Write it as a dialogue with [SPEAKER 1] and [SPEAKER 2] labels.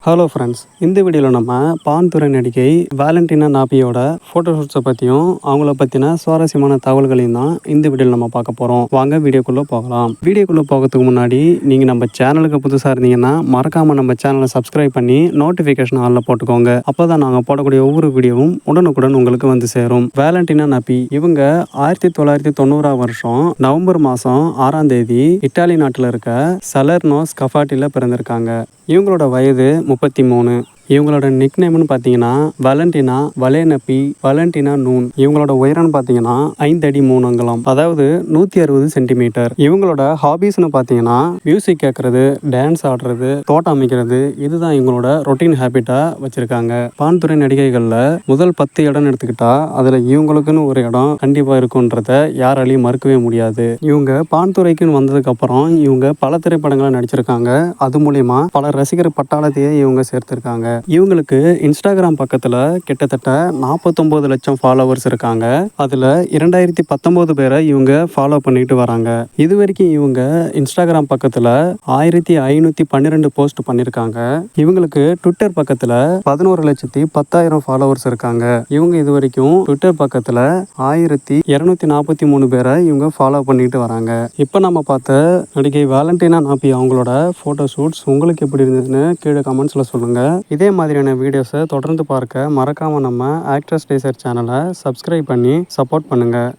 [SPEAKER 1] Hello friends, இந்த வீடியோவில் நம்ம பான்துறை நடிகை வேலண்டினா நாப்பியோட ஃபோட்டோஷூட்ஸை பற்றியும் அவங்கள பற்றின சுவாரஸ்யமான தகவல்களையும் தான் இந்த வீடியோவில் நம்ம பார்க்க போகிறோம். வாங்க வீடியோக்குள்ளே போகலாம். வீடியோக்குள்ளே போகிறதுக்கு முன்னாடி நீங்கள் நம்ம சேனலுக்கு புதுசாக இருந்தீங்கன்னா மறக்காமல் நம்ம சேனலை சப்ஸ்கிரைப் பண்ணி நோட்டிஃபிகேஷன் ஆளில் போட்டுக்கோங்க. அப்போ தான் நாங்கள் போடக்கூடிய ஒவ்வொரு வீடியோவும் உடனுக்குடன் உங்களுக்கு வந்து சேரும். வேலண்டினா நாப்பி இவங்க 1990 நவம்பர் மாதம் 6ஆம் தேதி இட்டாலி நாட்டில் இருக்க சலர்னோ ஸ்கஃபாட்டியில் பிறந்திருக்காங்க. இவங்களோட வயது 33. இவங்களோட நிக் நேம்னு பார்த்தீங்கன்னா வேலண்டினா வலேனப்பி வேலண்டினா நூன். இவங்களோட உயரம்னு பார்த்தீங்கன்னா 5 அடி 3 அங்குலம், அதாவது 160 சென்டிமீட்டர். இவங்களோட ஹாபீஸ்னு பார்த்தீங்கன்னா மியூசிக் கேட்கறது, டான்ஸ் ஆடுறது, தோட்டம் அமைக்கிறது, இதுதான் இவங்களோட ரொட்டீன் ஹேபிட்டா வச்சிருக்காங்க. பான்துறை நடிகைகளில் முதல் 10 இடம் எடுத்துக்கிட்டா அதில் இவங்களுக்குன்னு ஒரு இடம் கண்டிப்பாக இருக்குன்றத யாராலையும் மறுக்கவே முடியாது. இவங்க பான்துறைக்குன்னு வந்ததுக்கு அப்புறம் இவங்க பல திரைப்படங்களை நடிச்சிருக்காங்க. அது மூலியமா பல ரசிகர் பட்டாளத்தையே இவங்க சேர்த்திருக்காங்க. இவங்களுக்கு இன்ஸ்டாகிராம் பக்கத்தில் கிட்டத்தட்ட 49 லட்சம் ஃபாலோவர்ஸ் இருக்காங்க. அதில் 2019 பேரை இவங்க ஃபாலோ பண்ணிட்டு வராங்க. இது வரைக்கும் இவங்க இன்ஸ்டாகிராம் பக்கத்தில் 1512 போஸ்ட் பண்ணியிருக்காங்க. இவங்களுக்கு ட்விட்டர் பக்கத்தில் 11,10,000 ஃபாலோவர்ஸ் இருக்காங்க. இவங்க இது வரைக்கும் ட்விட்டர் பக்கத்தில் 1243 பேரை இவங்க ஃபாலோ பண்ணிட்டு வராங்க. இப்போ நம்ம பார்த்த நடிகை வேலண்டினா நாப்பி அவங்களோட ஃபோட்டோ ஷூட்ஸ் உங்களுக்கு எப்படி இருந்ததுன்னு கீழே கமெண்ட்ஸில் சொல்லுங்கள். இதே மாதிரியான வீடியோஸை தொடர்ந்து பார்க்க மறக்காமல் நம்ம ஆக்ட்ரஸ் டேசர் சேனலை சப்ஸ்கிரைப் பண்ணி சப்போர்ட் பண்ணுங்கள்.